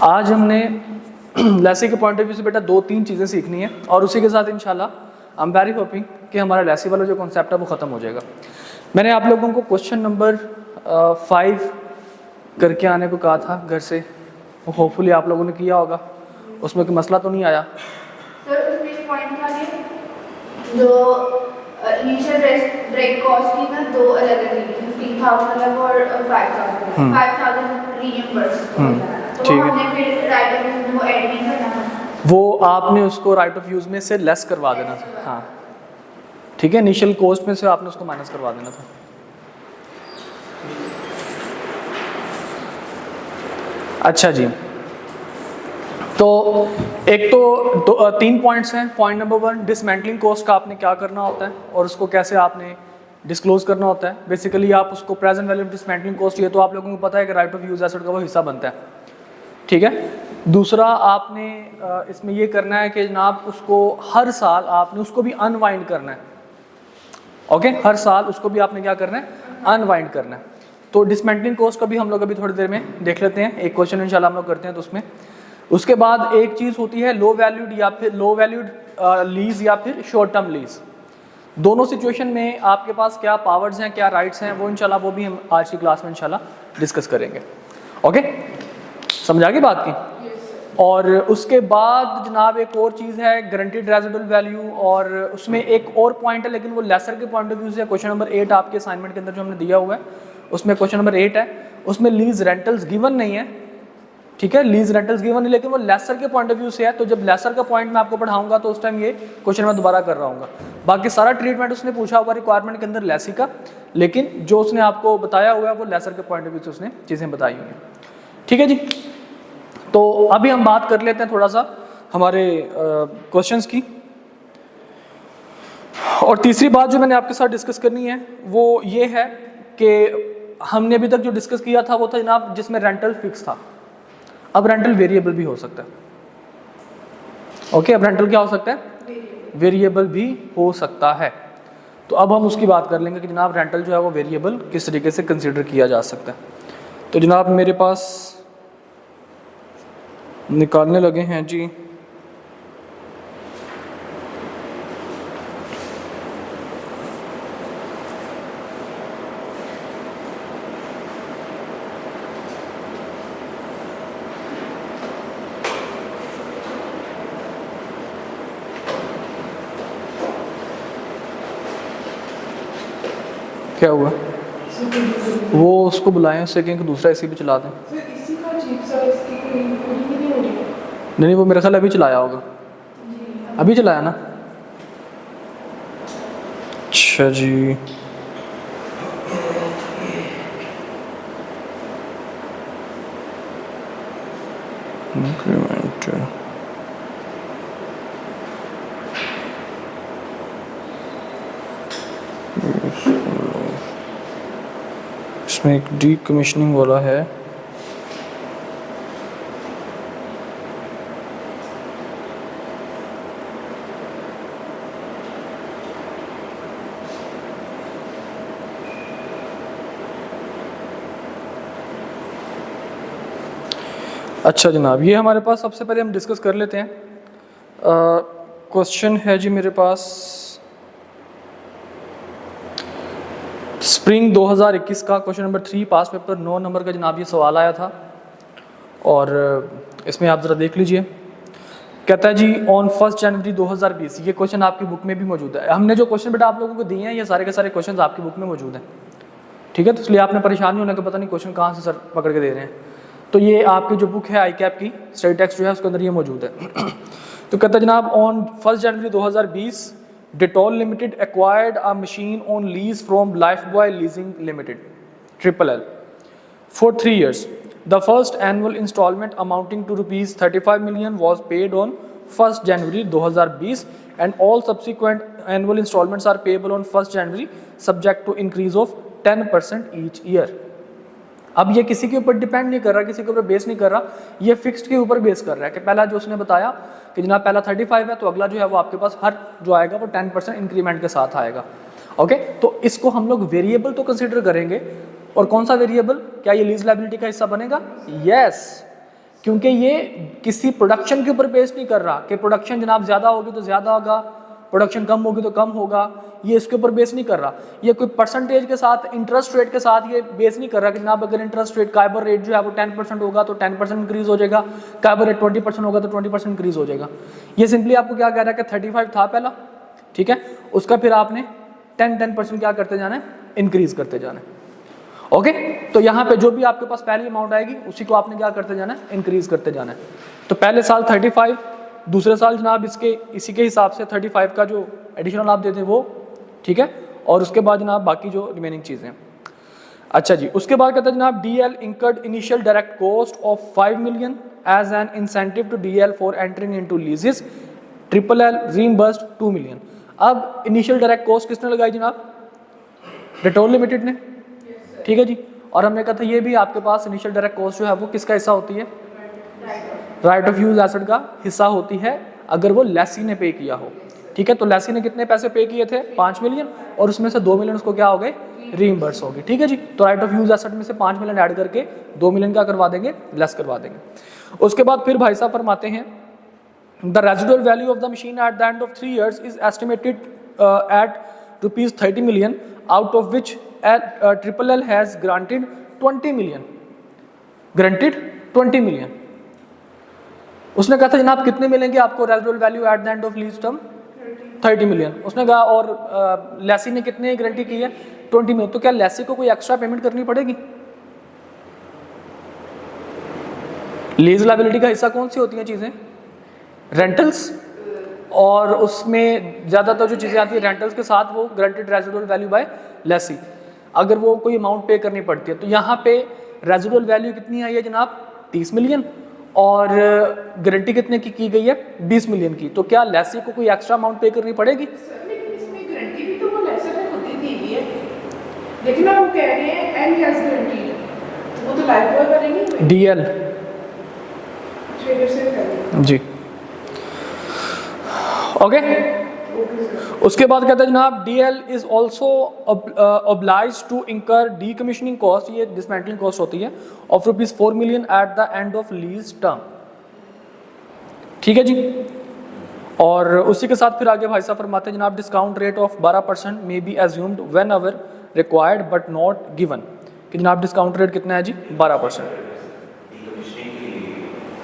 आज हमने लेसी के पॉइंट ऑफ व्यू से बेटा 2-3 चीज़ें सीखनी है और उसी के साथ इंशाल्लाह आई एम वेरी होपिंग कि हमारा लेसी वाला जो कॉन्सेप्ट है वो ख़त्म हो जाएगा। मैंने आप लोगों को क्वेश्चन नंबर 5 करके आने को कहा था घर से, वो होपफुली आप लोगों ने किया होगा, उसमें कोई मसला तो नहीं आया? सर उसमें पॉइंट था कि जो इनिशियल ब्रेक कॉस्ट की ना दो अलग अलग 15,000 अलग और 5,000 रीइंबर्स। तो ठीक है, हमने फिर राइट ऑफ यूज वो ऐड नहीं करना, वो आपने उसको राइट ऑफ यूज़ में से लेस करवा देना था। हाँ ठीक है, इनिशियल कॉस्ट में से आपने उसको माइनस करवा देना था। अच्छा जी, तो एक तो 3 पॉइंट्स हैं। पॉइंट नंबर 1, डिसमेंटलिंग कॉस्ट का आपने क्या करना होता है और उसको कैसे आपने डिस्क्लोज करना होता है। बेसिकली आप उसको present value of dismantling cost, ये तो आप लोगों को पता है कि राइट ऑफ यूज एसेट का वो हिस्सा बनता है, ठीक है। दूसरा आपने इसमें ये करना है कि जनाब उसको हर साल आपने उसको भी अनवाइंड करना है, ओके। हर साल उसको भी आपने क्या करना है, अनवाइंड करना है। तो डिसमेंटलिंग कॉस्ट का भी हम लोग अभी थोड़ी देर में देख लेते हैं, एक क्वेश्चन इंशाल्लाह हम लोग करते हैं तो उसमें। उसके बाद एक चीज़ होती है लो वैल्यूड या फिर लो वैल्यूड लीज या फिर शॉर्ट टर्म लीज। दोनों सिचुएशन में आपके पास क्या पावर्स हैं, क्या राइट्स हैं, वो इंशाल्लाह वो भी हम आज की क्लास में इंशाल्लाह डिस्कस करेंगे, ओके। समझ आ गई बात की? और उसके बाद जनाब एक और चीज़ है गारंटीड रेजिडुअल वैल्यू, और उसमें एक और पॉइंट है लेकिन वो लेसर के पॉइंट ऑफ व्यू से। क्वेश्चन नंबर 8 आपके असाइनमेंट के अंदर जो हमने दिया हुआ है उसमें क्वेश्चन नंबर 8 है, उसमें लीज रेंटल्स गिवन नहीं है, ठीक है। लीज रेंटल्स गिवन नहीं, लेकिन वो लेसर के पॉइंट ऑफ व्यू से है। तो जब लेसर का पॉइंट मैं आपको पढ़ाऊंगा तो उस टाइम ये क्वेश्चन मैं दोबारा कर रहा हूँ। बाकी सारा ट्रीटमेंट उसने पूछा हुआ रिक्वायरमेंट के अंदर लेसी का, लेकिन जो उसने आपको बताया हुआ है वो लेसर के पॉइंट ऑफ व्यू से उसने चीज़ें बताई हुई हैं, ठीक है जी। तो अभी हम बात कर लेते हैं थोड़ा सा हमारे क्वेश्चंस की। और तीसरी बात जो मैंने आपके साथ डिस्कस करनी है वो ये है कि हमने अभी तक जो डिस्कस किया था वो था जनाब जिसमें रेंटल फिक्स था। अब रेंटल वेरिएबल भी हो सकता है, ओके। अब रेंटल क्या हो सकता है, वेरिएबल भी हो सकता है। तो अब हम उसकी बात कर लेंगे कि जनाब रेंटल जो है वो वेरिएबल किस तरीके से कंसीडर किया जा सकता है। तो जनाब मेरे पास निकालने लगे हैं जी क्या हुआ, वो उसको बुलाएं, उससे कहें कि दूसरा एसी भी चला दें। नहीं वो मेरे ख्याल अभी चलाया होगा, अभी चलाया ना। अच्छा जी, इंक्रीमेंट इसमें एक डी कमीशनिंग वाला है। अच्छा जनाब, ये हमारे पास सबसे पहले हम डिस्कस कर लेते हैं। क्वेश्चन है जी मेरे पास स्प्रिंग 2021 का क्वेश्चन नंबर 3 पास पेपर 9 नंबर का जनाब ये सवाल आया था, और इसमें आप ज़रा देख लीजिए। कहता है जी ऑन 1 जनवरी 2020, ये क्वेश्चन आपकी बुक में भी मौजूद है। हमने जो क्वेश्चन बेटा आप लोगों को दिए हैं ये सारे के सारे क्वेश्चन आपकी बुक में मौजूद हैं, ठीक है। तो इसलिए आपने परेशान नहीं होना कि पता नहीं क्वेश्चन कहाँ से सर पकड़ के दे रहे हैं। तो ये आपकी जो बुक है आई कैप की स्टडी टेक्स्ट जो है उसके अंदर ये मौजूद है। तो कहता है जनाब on 1 January 2020 Dettol limited acquired a machine on lease from Lifebuoy leasing limited LLL for 3 years. The first annual installment amounting to rupees 35 million was paid on 1st January 2020 and all subsequent annual installments are payable on 1st January subject to increase of 10% each year. अब ये किसी के ऊपर depend नहीं कर रहा, किसी के ऊपर बेस नहीं कर रहा, ये फिक्स्ड के ऊपर बेस कर रहा है कि पहला जो उसने बताया कि जनाब पहला 35 है तो अगला जो है वो आपके पास हर जो आएगा वो 10% इंक्रीमेंट के साथ आएगा, ओके। तो इसको हम लोग वेरिएबल तो कंसिडर करेंगे, और कौन सा वेरिएबल, क्या ये लीज लायबिलिटी का हिस्सा बनेगा? यस, क्योंकि ये किसी प्रोडक्शन के ऊपर बेस नहीं कर रहा कि प्रोडक्शन जनाब ज़्यादा होगी तो ज़्यादा होगा, प्रोडक्शन कम होगी तो कम होगा, ये इसके ऊपर बेस नहीं कर रहा। ये कोई परसेंटेज के साथ, इंटरेस्ट रेट के साथ ये बेस नहीं कर रहा कि जनाब अगर इंटरेस्ट रेट काइबर रेट जो है वो 10% होगा तो 10% इंक्रीज हो जाएगा, काइबर रेट 20% होगा तो 20% इंक्रीज हो जाएगा। ये सिंपली आपको क्या कह रहा है कि 35 था पहला, ठीक है, उसका फिर आपने 10% क्या करते जाना है, इंक्रीज करते जाना है। ओके, तो यहाँ पे जो भी आपके पास पहली अमाउंट आएगी उसी को आपने क्या करते जाना है, इंक्रीज करते जाना है। तो पहले साल 35, दूसरे साल जनाब इसी के हिसाब से 35 का जो एडिशनल आप देते हैं वो, ठीक है, और उसके बाद जनाब बाकी जो रिमेनिंग चीज़ें। अच्छा जी, उसके बाद कहते हैं जनाब DL incurred initial direct cost of 5 million as an incentive to DL for entering into leases, LL reimbursed 2 million. अब इनिशियल डायरेक्ट कॉस्ट किसने लगाई जनाब, डेटोल लिमिटेड ने, ठीक है जी। और हमने कहा था ये भी आपके पास इनिशियल डायरेक्ट कॉस्ट जो है वो किसका हिस्सा होती है, राइट ऑफ यूज एसेट का हिस्सा होती है अगर वो लेसी ने पे किया हो, ठीक है। तो लेसी ने कितने पैसे पे किए थे, 5 मिलियन, और उसमें से 2 मिलियन उसको क्या हो गए, रीइंबर्स हो गए, ठीक है जी। तो राइट ऑफ यूज एसेट में से 5 मिलियन ऐड करके 2 मिलियन क्या करवा देंगे, लेस करवा देंगे। उसके बाद फिर भाई साहब फरमाते हैं the residual value of the machine eight the end of 3 years is estimated at ₹30 million, out of which LL has granted 20 million, granted 20 million. उसने कहा था जनाब कितने मिलेंगे आपको residual value eight the end of lease term, 30 million. उसने कहा और लेसी ने कितने गारंटी की है, 20 मिलियन। तो क्या लेसी को कोई एक्स्ट्रा पेमेंट करनी पड़ेगी? लीज लायबिलिटी का हिस्सा कौन सी होती हैं चीज़ें, रेंटल्स, और उसमें ज़्यादातर जो चीज़ें आती है रेंटल्स के साथ वो guaranteed residual value by lessee, अगर वो कोई अमाउंट पे करनी पड़ती है। तो यहाँ पे रेजिडुअल वैल्यू कितनी आई है जनाब, 30 मिलियन, और गारंटी कितने की गई है, 20 मिलियन की। तो क्या लेसी को कोई एक्स्ट्रा अमाउंट पे करनी पड़ेगी? इसमें गारंटी भी तो वो लेसर ने खुद ही दी हुई है, लेकिन आप वो कह रहे हैं एंड हैज गारंटी, वो तो लाइफ बॉय करेंगे, DL ट्रेडर से करेंगे जी। ओके, उसके बाद कहते हैं जनाब DL is also oblige to incur decommissioning cost, ये डिसमेंटलिंग कॉस्ट होती है, of ₹4 million at the end of lease term, ठीक है जी। और उसी के साथ फिर आगे भाई साहब फरमाते हैं जनाब discount rate of 12% may be assumed when ever required but not given, कि जनाब डिस्काउंट रेट कितना है जी, 12%।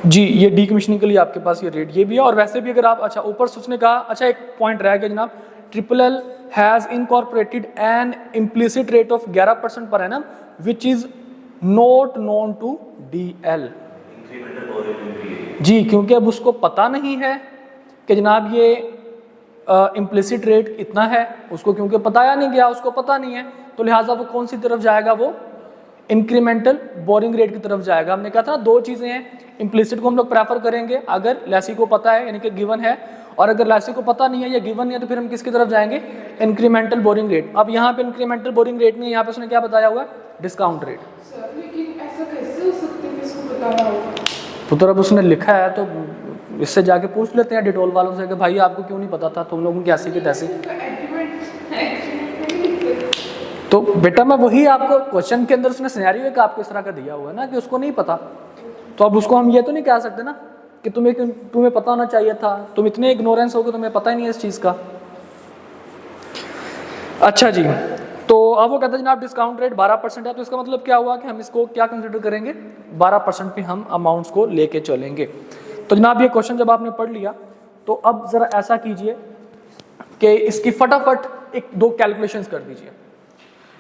जी, ये डीकमीशनिंग के लिए आपके पास ये रेट ये भी है। और वैसे भी अगर आप, अच्छा ऊपर से उसने कहा, अच्छा एक पॉइंट रह गया जनाब, LL has incorporated an implicit rate of 11% per annum which is not known to DL। जी, क्योंकि अब उसको पता नहीं है कि जनाब ये इम्प्लिसिट रेट इतना है, उसको क्योंकि बताया नहीं गया, उसको पता नहीं है, तो लिहाजा वो कौन सी तरफ जाएगा, वो इंक्रीमेंटल बोरिंग रेट की तरफ जाएगा। हमने कहा था ना दो चीज़ें हैं, इम्प्लिसिट को हम लोग प्रेफर करेंगे अगर लेसी को पता है यानी कि गिवन है, और अगर लेसी को पता नहीं है या गिवन नहीं है तो फिर हम किसकी तरफ जाएंगे, इंक्रीमेंटल बोरिंग रेट। अब यहाँ पे इंक्रीमेंटल बोरिंग रेट नहीं है, यहाँ पे उसने क्या बताया हुआ है, डिस्काउंट रेट। सर लेकिन ऐसा कैसे हो सकता है कि इसको पता ना हो? तो अब उसने लिखा है तो इससे जाके पूछ लेते हैं डिटोल वालों से कि भाई आपको क्यों नहीं पता था, तुम लोगों की ऐसी की तैसी। तो बेटा मैं वही आपको क्वेश्चन के अंदर उसने सिनेरियो एक आपको इस तरह का दिया हुआ है ना कि उसको नहीं पता, तो अब उसको हम ये तो नहीं कह सकते ना कि तुम्हें पता होना चाहिए था, तुम इतने इग्नोरेंस हो गए तुम्हें पता ही नहीं है इस चीज़ का। अच्छा जी, तो अब वो कहते हैं जनाब डिस्काउंट रेट 12% है, तो इसका मतलब क्या हुआ कि हम इसको क्या कंसिडर करेंगे, 12% पे हम अमाउंट्स को लेके चलेंगे। तो जनाब ये क्वेश्चन जब आपने पढ़ लिया तो अब ज़रा ऐसा कीजिए कि इसकी फटाफट एक दो कैलकुलेशंस कर दीजिए।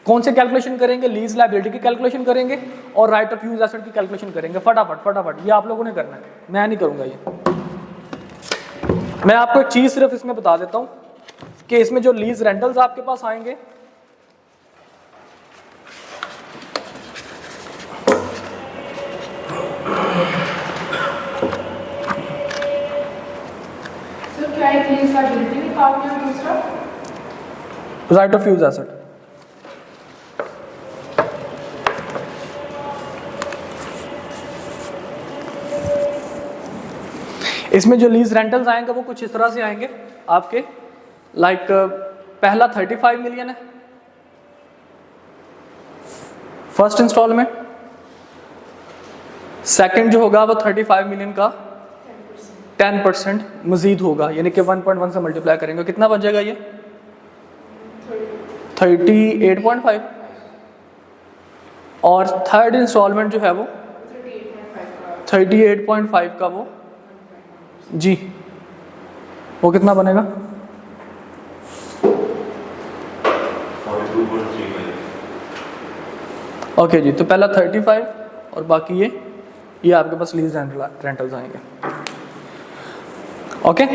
कौन से कैलकुलेशन करेंगे, लीज लायबिलिटी की कैलकुलेशन करेंगे और राइट ऑफ यूज एसेट की कैलकुलेशन करेंगे। फटाफट ये आप लोगों ने करना है, मैं नहीं करूंगा ये। मैं आपको एक चीज सिर्फ इसमें बता देता हूं कि इसमें जो लीज रेंटल्स आपके पास आएंगे सर क्या एक लीज लायबिलिटी निकालना है, दूसरा राइट ऑफ यूज एसेट। इसमें जो लीज रेंटल्स आएंगे वो कुछ इस तरह से आएंगे आपके, लाइक पहला 35 मिलियन है फर्स्ट इंस्टॉलमेंट, सेकंड जो होगा वो 35 मिलियन का 10% मजीद होगा, यानी कि 1.1 से मल्टीप्लाई करेंगे, कितना बन जाएगा ये 38.5। और थर्ड इंस्टॉलमेंट जो है वो 38.5 का वो जी, वो कितना बनेगा 42.35। ओके जी, तो पहला 35 और बाकी ये आपके पास लीज रेंटल्स आएंगे। ओके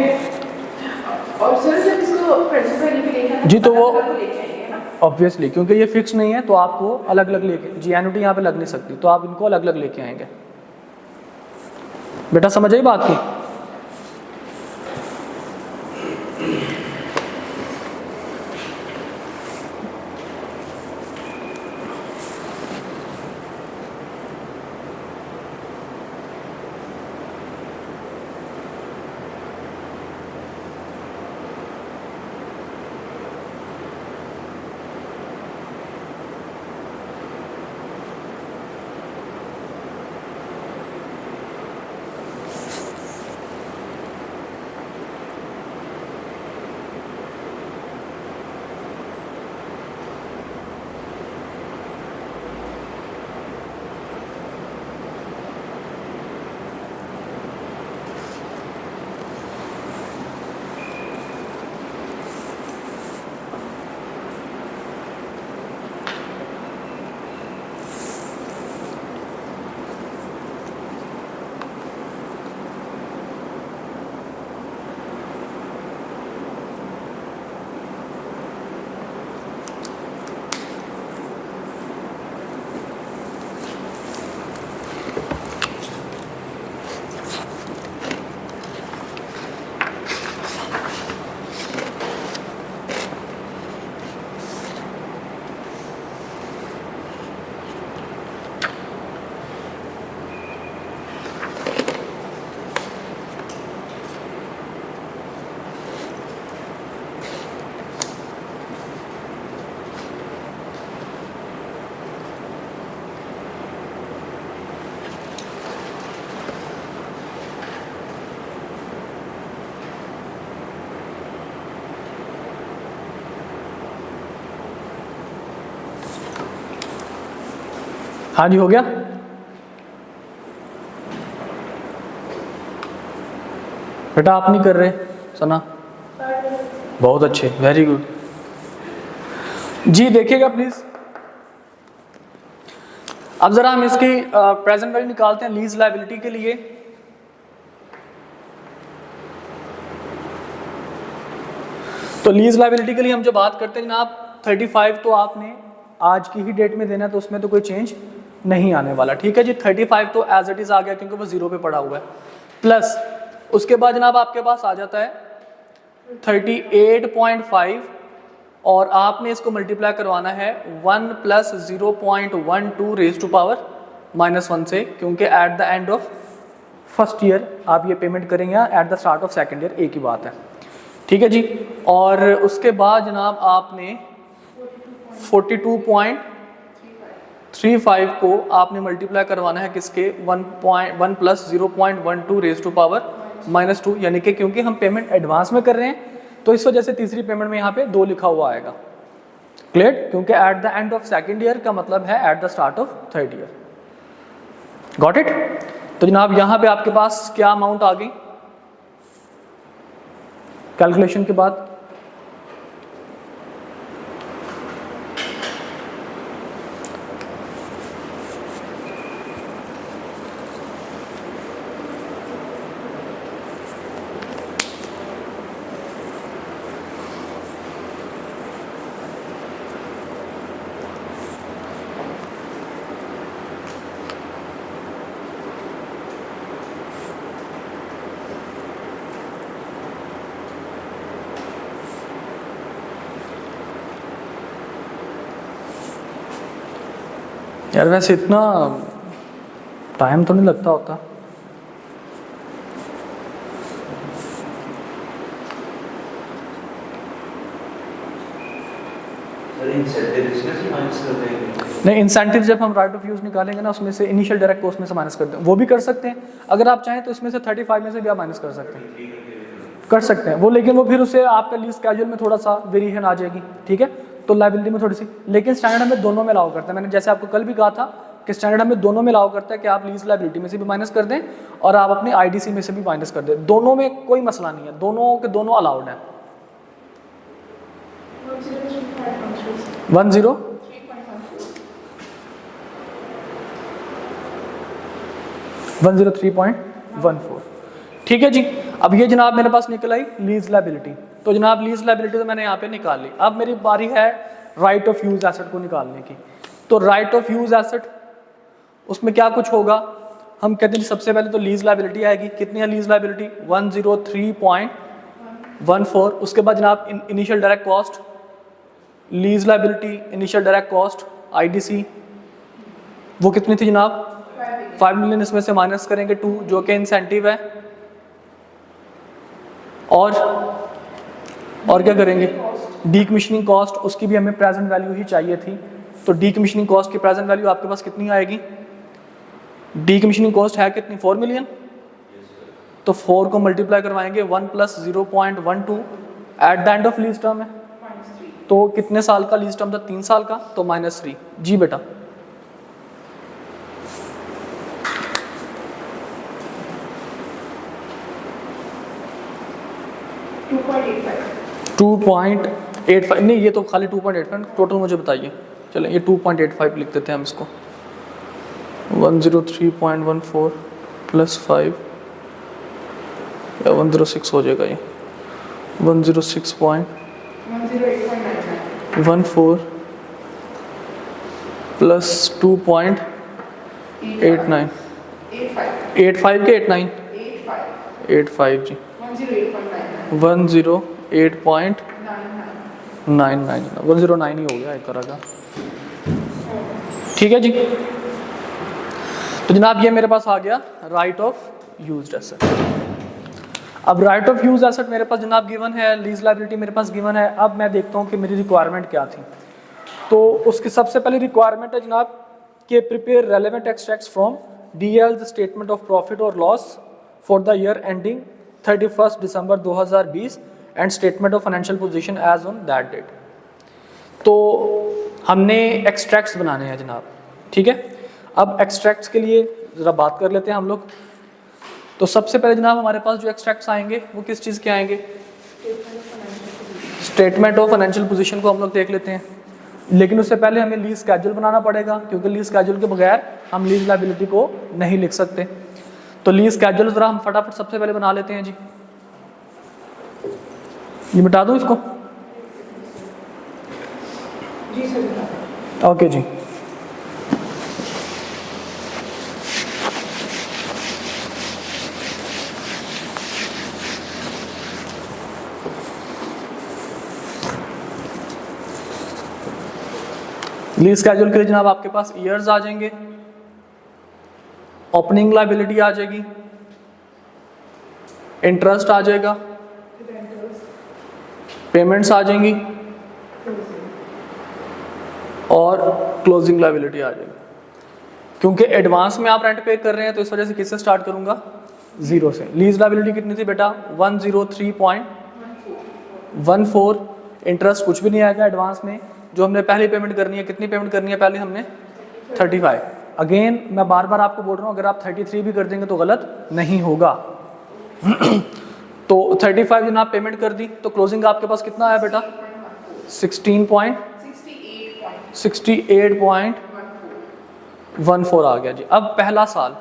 और सर जब इसको प्रेजेंट वैल्यू भी लेके आना जी, तो वो अलग-अलग लेके आएंगे ना। ऑब्वियसली क्योंकि ये फिक्स नहीं है तो आपको अलग अलग लेके, जी एनुटी यहाँ पे लग नहीं सकती, तो आप इनको अलग अलग लेके आएंगे। बेटा समझ आई बात की? हाँ जी, हो गया। बेटा आप नहीं कर रहे सना, बहुत अच्छे, वेरी गुड जी। देखिएगा प्लीज, अब जरा हम इसकी प्रेजेंट वैल्यू निकालते हैं लीज लायबिलिटी के लिए। तो लीज लायबिलिटी के लिए हम जो बात करते हैं जनाब 35 तो आपने आज की ही डेट में देना है, तो उसमें तो कोई चेंज नहीं आने वाला, ठीक है जी। 35 तो एज इट इज आ गया क्योंकि वो जीरो पे पड़ा हुआ है, प्लस उसके बाद जनाब आपके पास आ जाता है 38.5 और आपने इसको मल्टीप्लाई करवाना है 1 प्लस 0.12 रेज टू पावर -1 से, क्योंकि eight the end of first year आप ये पेमेंट करेंगे, at the start of second year एक ही बात है, ठीक है जी। और उसके बाद जनाब आपने 42.35 को आपने मल्टीप्लाई करवाना है किसके 1 प्लस 0.12 रेज टू पावर -2, यानी कि क्योंकि हम पेमेंट एडवांस में कर रहे हैं तो इस वजह से तीसरी पेमेंट में यहाँ पे 2 लिखा हुआ आएगा, क्लियर, क्योंकि eight the end of second year का मतलब है at the start of third year. Got it? तो जनाब यहाँ पे आपके पास क्या अमाउंट आ गई कैलकुलेशन के बाद? यार वैसे इतना टाइम तो नहीं लगता होता। सर इंसेंटिव इसमें से माइनस कर देंगे। नहीं, इंसेंटिव जब हम राइट ऑफ यूज़ निकालेंगे ना, उसमें से इनिशियल डायरेक्ट कॉस्ट में से माइनस करते हैं, वो भी कर सकते हैं। अगर आप चाहें तो इसमें से 35 में से भी आप माइनस कर सकते हैं, कर सकते हैं वो, लेकिन वो फिर उसे आपका लीज कैजुअल में थोड़ा सा वेरिएशन आ जाएगी, ठीक है, तो लाइबिलिटी में थोड़ी सी। लेकिन स्टैंडर्ड हमें दोनों में अलाउ करता है। मैंने जैसे आपको कल भी कहा था कि स्टैंडर्ड हमें दोनों में अलाउ करता है कि आप लीज लाइबिलिटी में से भी माइनस कर दें और आप अपने आईडीसी में से भी माइनस कर दें, दोनों में कोई मसला नहीं है, दोनों के दोनों अलाउड हैं। 103.14, ठीक है जी। अब ये जनाब मेरे पास निकल आई लीज लाइबिलिटी, तो जनाब लीज लाइबिलिटी तो मैंने यहाँ पे निकाल ली। अब मेरी बारी है राइट ऑफ यूज एसेट को निकालने की। तो राइट ऑफ यूज एसेट, उसमें क्या कुछ होगा, हम कहते हैं सबसे पहले तो लीज लाइबिलिटी आएगी। कितनी है लीज लाइबिलिटी, 103.14। उसके बाद जनाब initial direct cost, lease liability initial direct cost IDC, वो कितनी थी जनाब 5 मिलियन। इसमें से माइनस करेंगे 2 जो कि इंसेंटिव है, और क्या करेंगे, डीकमीशनिंग कॉस्ट, उसकी भी हमें प्रेजेंट वैल्यू ही चाहिए थी। तो डीकमीशनिंग कॉस्ट की प्रेजेंट वैल्यू आपके पास कितनी आएगी, डीकमीशनिंग कॉस्ट है कितनी 4 मिलियन। तो 4 को मल्टीप्लाई करवाएंगे 1 + 0.12 eight the end of lease term है। तो कितने साल का लीज टर्म था, 3 साल का, तो -3। जी बेटा 2.85, नहीं ये तो खाली 2.85 टोटल मुझे बताइए। चलें ये 2.85 लिख देते हैं हम इसको। 103.14 + 5 या 106 हो जाएगा ये, 106.14 + 2.89, 85 के 89, 85 जी, 108.99, 109 ही हो गया एक तरह का, ठीक है जी। तो जनाब ये मेरे पास आ गया राइट ऑफ यूज्ड एसेट। अब राइट ऑफ यूज एसेट मेरे पास जनाब गिवन है, लीज लायबिलिटी मेरे पास गिवन है। अब मैं देखता हूँ कि मेरी रिक्वायरमेंट क्या थी। तो उसकी सबसे पहली रिक्वायरमेंट है जनाब कि prepare relevant extracts from DL's statement of profit और loss for the year ending 31 December 2020 and statement of financial position as on that date. तो हमने एक्सट्रैक्ट्स बनाने हैं जनाब, ठीक है। अब एक्सट्रैक्ट्स के लिए ज़रा बात कर लेते हैं हम लोग। तो सबसे पहले जनाब हमारे पास जो एक्सट्रैक्ट्स आएंगे वो किस चीज़ के आएंगे, स्टेटमेंट ऑफ फाइनेंशियल पोजीशन को हम लोग देख लेते हैं। लेकिन उससे पहले हमें लीज स्केड्यूल बनाना पड़ेगा, क्योंकि लीज स्केड्यूल के बगैर हम लीज लायबिलिटी को नहीं लिख सकते। तो लीज स्केड्यूल ज़रा हम फटाफट सबसे पहले बना लेते हैं जी। ये मिटा दूँ इसको, जी सर। ओके जी। लीज स्केड्यूल के लिए जनाब आपके पास ईयर्स आ जाएंगे, ओपनिंग लायबिलिटी आ जाएगी, इंटरेस्ट आ जाएगा, पेमेंट्स आ जाएंगी और क्लोजिंग लायबिलिटी आ जाएगी। क्योंकि एडवांस में आप रेंट पे कर रहे हैं तो इस वजह से किससे स्टार्ट करूंगा, 0 से। लीज लायबिलिटी कितनी थी बेटा, 103.14। इंटरेस्ट कुछ भी नहीं आएगा एडवांस में। जो हमने पहली पेमेंट करनी है, कितनी पेमेंट करनी है पहले हमने, 35। अगेन मैं बार बार आपको बोल रहा हूँ, अगर आप 33 भी कर देंगे तो गलत नहीं होगा। तो 35 जनाब पेमेंट कर दी, तो क्लोजिंग आपके पास कितना आया बेटा, 68.14 आ गया जी। अब पहला साल,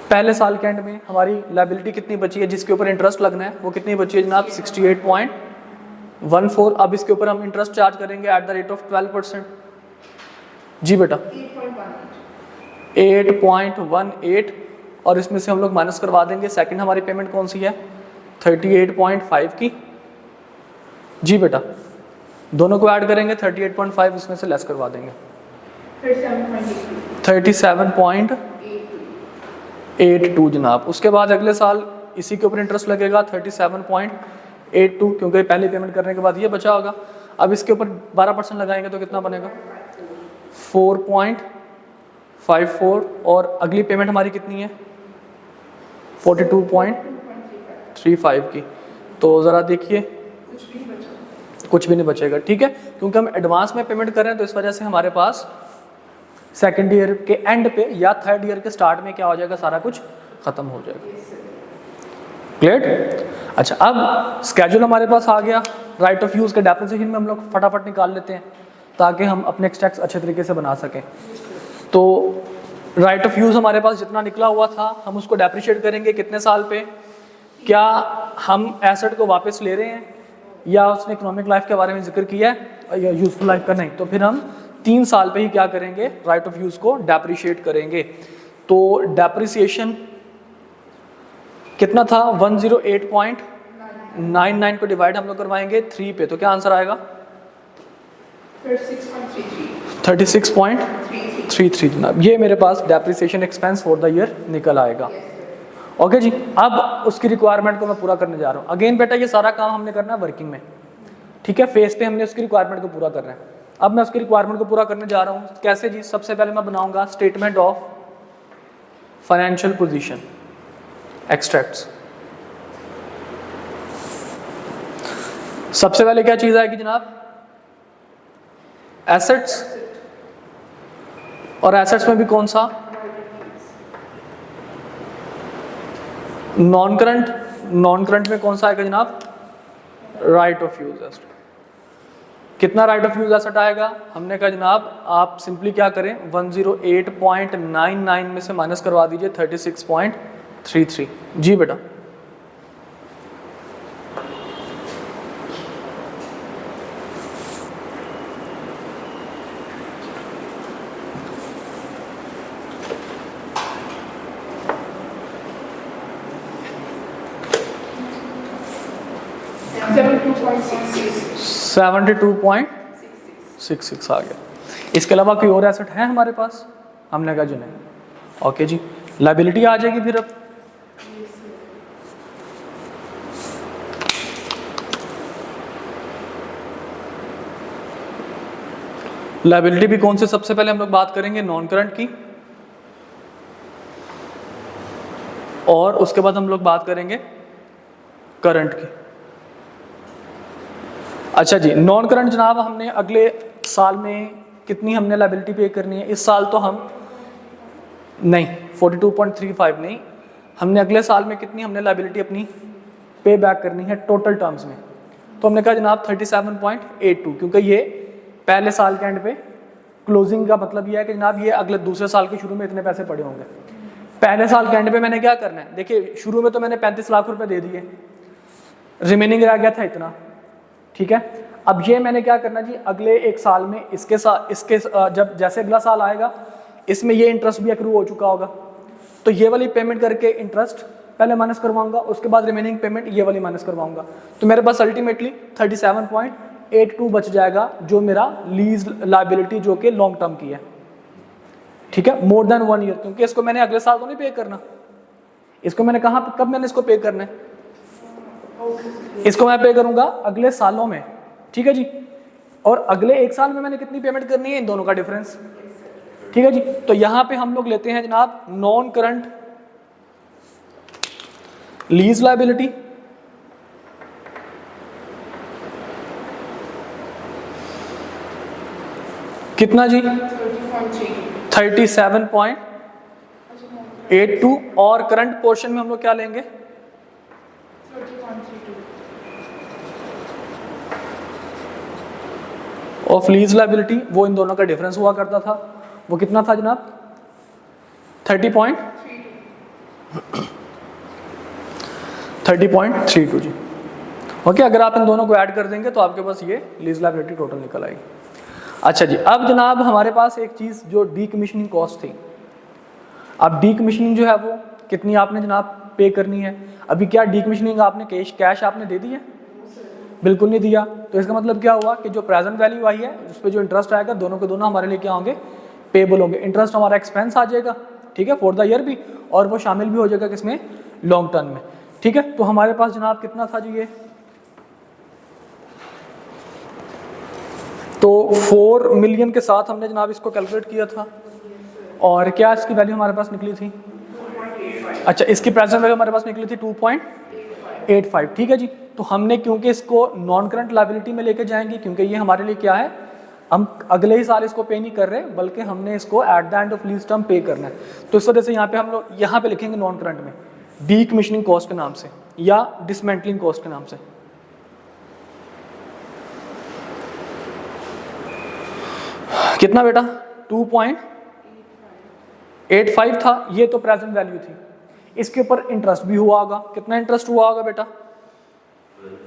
पहले साल के एंड में हमारी लायबिलिटी कितनी बची है जिसके ऊपर इंटरेस्ट लगना है, वो कितनी बची है जनाब, 68.14। अब इसके ऊपर हम इंटरेस्ट चार्ज करेंगे एट द रेट ऑफ 12%। जी बेटा 8.18, और इसमें से हम लोग माइनस करवा देंगे। सेकंड हमारी पेमेंट कौन सी है, 38.5 की। जी बेटा दोनों को ऐड करेंगे, 38.5 इसमें से लेस करवा देंगे, 37.82 जनाब। उसके बाद अगले साल इसी के ऊपर इंटरेस्ट लगेगा 37.82, क्योंकि पहले पेमेंट करने के बाद ये बचा होगा। अब इसके ऊपर 12% लगाएंगे तो कितना बनेगा 4.54 और अगली पेमेंट हमारी कितनी है 42.35 की। तो ज़रा देखिए कुछ भी नहीं बचेगा, ठीक है, क्योंकि हम एडवांस में पेमेंट कर रहे हैं तो इस वजह से हमारे पास सेकेंड ईयर के एंड पे या थर्ड ईयर के स्टार्ट में क्या हो जाएगा, सारा कुछ ख़त्म हो जाएगा। क्लियर? अच्छा, अब स्केड्यूल हमारे पास आ गया। राइट ऑफ यूज़ के डेप्रिसिएशन में हम लोग फटाफट निकाल लेते हैं ताकि हम अपने टैक्स अच्छे तरीके से बना सकें। तो राइट ऑफ यूज़ हमारे पास जितना निकला हुआ था हम उसको डेप्रिशिएट करेंगे कितने साल पे, क्या हम एसेट को वापस ले रहे हैं या उसने इकोनॉमिक लाइफ के बारे में जिक्र किया है या यूजफुल लाइफ का नहीं, तो फिर हम 3 साल पे ही क्या करेंगे, राइट ऑफ यूज़ को डेप्रिशिएट करेंगे। तो डेप्रिसिएशन कितना था 108.99 को डिवाइड हम लोग करवाएंगे 3 पे, तो क्या आंसर आएगा 36.33 जनाब। ये मेरे पास depreciation expense for the year निकल आएगा। ओके जी, अब उसकी रिक्वायरमेंट को मैं पूरा करने जा रहा हूँ। अगेन बेटा ये सारा काम हमने करना है वर्किंग में, ठीक है, फेस पे हमने उसकी रिक्वायरमेंट को पूरा करना है। अब मैं उसकी रिक्वायरमेंट को पूरा करने जा रहा हूँ। कैसे जी, सबसे पहले मैं बनाऊंगा statement of financial position extracts. सबसे पहले क्या चीज आएगी जनाब, एसेट्स, और एसेट्स में भी कौन सा, नॉन करंट। नॉन करंट में कौन सा आएगा जनाब, राइट ऑफ यूज एसेट। कितना राइट ऑफ यूज एसेट आएगा, हमने कहा जनाब आप सिंपली क्या करें 108.99 में से माइनस करवा दीजिए 36.33। जी बेटा, $72.66 72.66 आ गया। इसके अलावा कोई और एसेट है हमारे पास, हमने कहा जो नहीं। ओके जी, लायबिलिटी आ जाएगी फिर। अब लायबिलिटी भी कौन से, सबसे पहले हम लोग बात करेंगे नॉन करंट की, और उसके बाद हम लोग बात करेंगे करंट की। अच्छा जी, नॉन करंट जनाब हमने अगले साल में कितनी हमने लायबिलिटी पे करनी है, इस साल तो हम नहीं 42.35 नहीं, हमने अगले साल में कितनी हमने लायबिलिटी अपनी पे बैक करनी है टोटल टर्म्स में। तो हमने कहा जनाब 37.82, क्योंकि ये पहले साल के एंड पे क्लोजिंग का मतलब ये है कि जनाब ये अगले दूसरे साल के शुरू में इतने पैसे पड़े होंगे। पहले साल के एंड पे मैंने क्या करना है, देखिए शुरू में तो मैंने 35 लाख रुपए दे दिए, रिमेनिंग रह गया था इतना, ठीक है। अब ये मैंने क्या करना जी, अगले एक साल में इसके जब जैसे अगला साल आएगा इसमें ये इंटरेस्ट भी अक्रू हो चुका होगा, तो ये वाली पेमेंट करके इंटरेस्ट पहले माइनस करवाऊंगा, उसके बाद रिमेनिंग पेमेंट ये वाली माइनस करवाऊंगा, तो मेरे पास अल्टीमेटली 37.82 बच जाएगा, जो मेरा लीज लायबिलिटी जो कि लॉन्ग टर्म की है, ठीक है, मोर देन 1 ईयर, क्योंकि इसको मैंने अगले साल तो नहीं पे करना, इसको मैंने कहा कब मैंने इसको पे करना है, इसको मैं पे करूंगा अगले सालों में, ठीक है जी। और अगले एक साल में मैंने कितनी पेमेंट करनी है, इन दोनों का डिफरेंस, ठीक है जी। तो यहां पे हम लोग लेते हैं जनाब नॉन करंट लीज लायबिलिटी, कितना जी 37.82, और करंट पोर्शन में हम लोग क्या लेंगे 30.32 ऑफ लीज लायबिलिटी, वो इन दोनों का डिफरेंस हुआ करता था, वो कितना था जनाब 30.32 जी। ओके, अगर आप इन दोनों को ऐड कर देंगे तो आपके पास ये लीज लायबिलिटी टोटल निकल आएगी। अच्छा जी, अब जनाब हमारे पास एक चीज़ जो डीकमीशनिंग कॉस्ट थी, अब डीकमीशनिंग जो है वो कितनी आपने जनाब पे करनी है। अभी क्या डीकमीशनिंग आपने कैश आपने दे दी है, बिल्कुल नहीं दिया, तो इसका मतलब क्या हुआ कि जो प्रेजेंट वैल्यू आई है उस पर जो इंटरेस्ट आएगा दोनों के दोनों हमारे लिए क्या होंगे, पेबल होंगे। इंटरेस्ट हमारा एक्सपेंस आ जाएगा, ठीक है, फॉर द ईयर भी, और वो शामिल भी हो जाएगा किसमें, लॉन्ग टर्म में, ठीक है। तो हमारे पास जनाब कितना था जी, ये तो 4 मिलियन के साथ हमने जनाब इसको कैलकुलेट किया था, और क्या इसकी वैल्यू हमारे पास निकली थी? अच्छा, इसकी प्रेजेंट वैल्यू हमारे पास निकली थी 2.85। ठीक है जी। तो हमने क्योंकि इसको नॉन करंट लायबिलिटी में लेके जाएंगे, क्योंकि ये हमारे लिए क्या है, हम अगले ही साल इसको पे नहीं कर रहे, बल्कि हमने इसको eight the end of lease term पे करना है। तो इस वजह से यहाँ पे हम लोग यहाँ पे लिखेंगे नॉन करंट में डीकमीशनिंग कॉस्ट के नाम से या डिसमेंटलिंग कॉस्ट के नाम से। कितना बेटा? 2.85 था, ये तो प्रेजेंट वैल्यू थी। इसके ऊपर इंटरेस्ट भी हुआ होगा। कितना इंटरेस्ट हुआ होगा बेटा?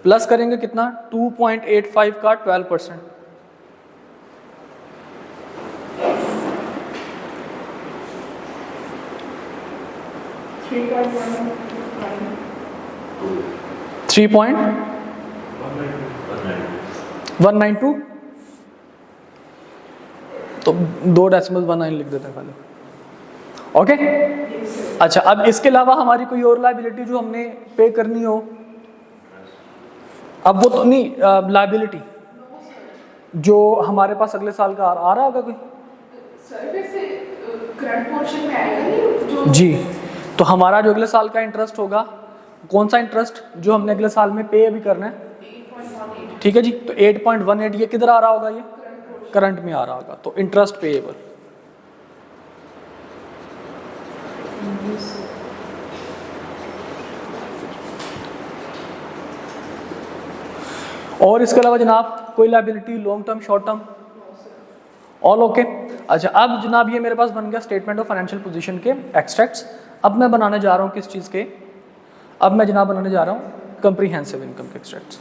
प्लस करेंगे कितना? 2.85 का 12%। थ्री पॉइंट 192, तो 2 डेसिमल 19 लिख देते हैं खाली। ओके। अच्छा, अब इसके अलावा हमारी कोई और लायबिलिटी जो हमने पे करनी हो, अब वो तो नहीं, लायबिलिटी जो हमारे पास अगले साल का आ रहा होगा कोई? सर वैसे करंट पोर्शन में आएगा नहीं जो जी। तो हमारा जो अगले साल का इंटरेस्ट होगा, कौन सा इंटरेस्ट जो हमने अगले साल में पे अभी करना है? 8.18। ठीक है जी। तो 8.18 ये किधर आ रहा होगा? ये करंट में आ रहा होगा, तो इंटरेस्ट पेएबल। और इसके अलावा जनाब कोई liability long term, short term? All okay. अच्छा, अब जनाब ये मेरे पास बन गया स्टेटमेंट ऑफ फाइनेंशियल पोजीशन के एक्सट्रैक्ट्स। अब मैं बनाने जा रहा हूँ किस चीज़ के? अब मैं जनाब बनाने जा रहा हूँ कंप्रीहेंसिव इनकम के एक्सट्रैक्ट्स।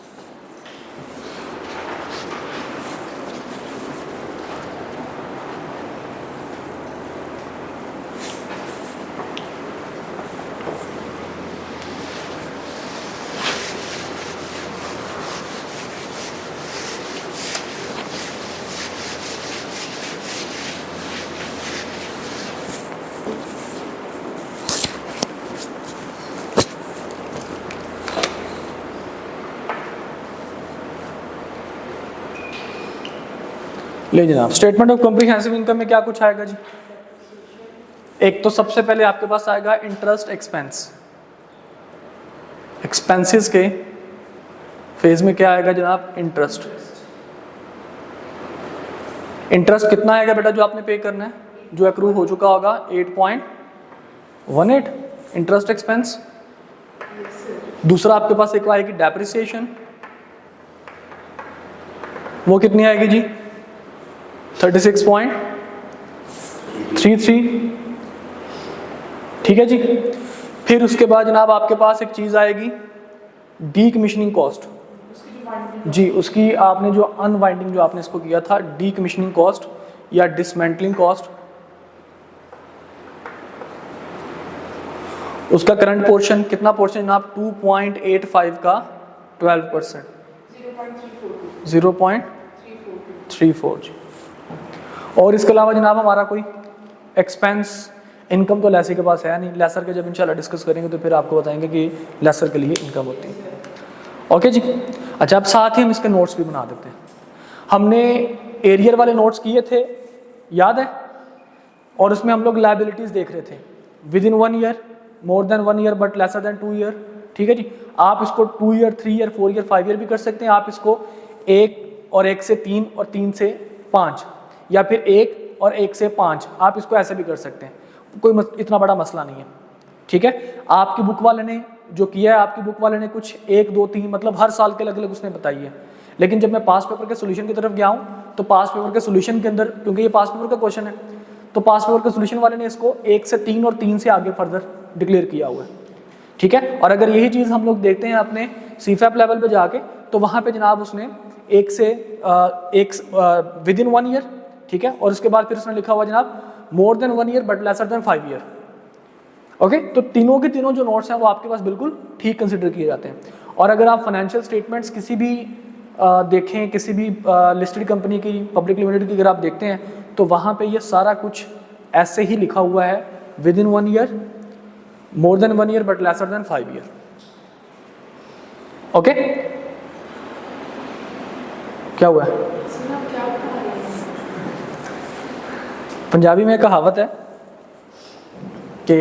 ले जनाब, स्टेटमेंट ऑफ कॉम्प्रिहेंसिव इनकम में क्या कुछ आएगा जी? एक तो सबसे पहले आपके पास आएगा इंटरेस्ट एक्सपेंस। एक्सपेंसेस के फेज में क्या आएगा जनाब? इंटरेस्ट। इंटरेस्ट कितना आएगा बेटा जो आपने पे करना है, जो एक्रू हो चुका होगा? 8.18 इंटरेस्ट एक्सपेंस। दूसरा आपके पास एक आएगी डेप्रिसिएशन, वो कितनी आएगी जी? 36.33। ठीक है जी। फिर उसके बाद जनाब आपके पास एक चीज़ आएगी डीकमीशनिंग कॉस्ट। जी, उसकी आपने जो अनवाइंडिंग जो आपने इसको किया था, डीकमीशनिंग कॉस्ट या डिसमेंटलिंग कॉस्ट, उसका करंट पोर्शन कितना पोर्शन जनाब? 2.85 का 12%, 0.34 जी। और इसके अलावा जनाब हमारा कोई एक्सपेंस इनकम तो लेसर के पास है नहीं। लेसर के जब इंशाल्लाह डिस्कस करेंगे तो फिर आपको बताएंगे कि लेसर के लिए इनकम होती है। ओके जी। अच्छा, अब साथ ही हम इसके नोट्स भी बना देते हैं। हमने एरियर वाले नोट्स किए थे, याद है? और उसमें हम लोग लायबिलिटीज़ देख रहे थे with in 1 year, more than 1 year but lesser than 2 year. ठीक है जी। आप इसको 2 ईयर, 3 ईयर, 4 ईयर, 5 ईयर भी कर सकते हैं। आप इसको 1 और 1 से 3 और 3 से 5, या फिर 1 और 1 से 5, आप इसको ऐसे भी कर सकते हैं। कोई इतना बड़ा मसला नहीं है। ठीक है। आपकी बुक वाले ने जो किया है, आपकी बुक वाले ने कुछ 1, 2, 3 मतलब हर साल के अलग अलग उसने बताई है। लेकिन जब मैं पास पेपर के सोल्यूशन की तरफ गया हूँ तो पास पेपर के सोल्यूशन के अंदर, क्योंकि ये पास पेपर का क्वेश्चन है, तो पास पेपर के सोल्यूशन वाले ने इसको 1 से 3 और 3 से आगे फर्दर डिक्लेयर किया हुआ है। ठीक है। और अगर यही चीज़ हम लोग देखते हैं अपने सीफैप लेवल पे जाके, तो वहाँ पे जनाब उसने 1 से 1 विद इन 1 ईयर, ठीक है, और उसके बाद फिर उसने लिखा हुआ जनाब more than 1 year but lesser than 5 year. Okay. तो तीनों के तीनों जो नोट्स हैं वो आपके पास बिल्कुल ठीक कंसिडर किए जाते हैं। और अगर आप फाइनेंशियल स्टेटमेंट्स किसी भी देखें, किसी भी लिस्टेड कंपनी की, पब्लिक लिमिटेड की अगर आप देखते हैं, तो वहाँ पे ये सारा कुछ ऐसे ही लिखा हुआ है with in 1 year, more than 1 year but lesser than 5 year. Okay. क्या हुआ है? आप क्या बता रहे हैं? पंजाबी में कहावत है कि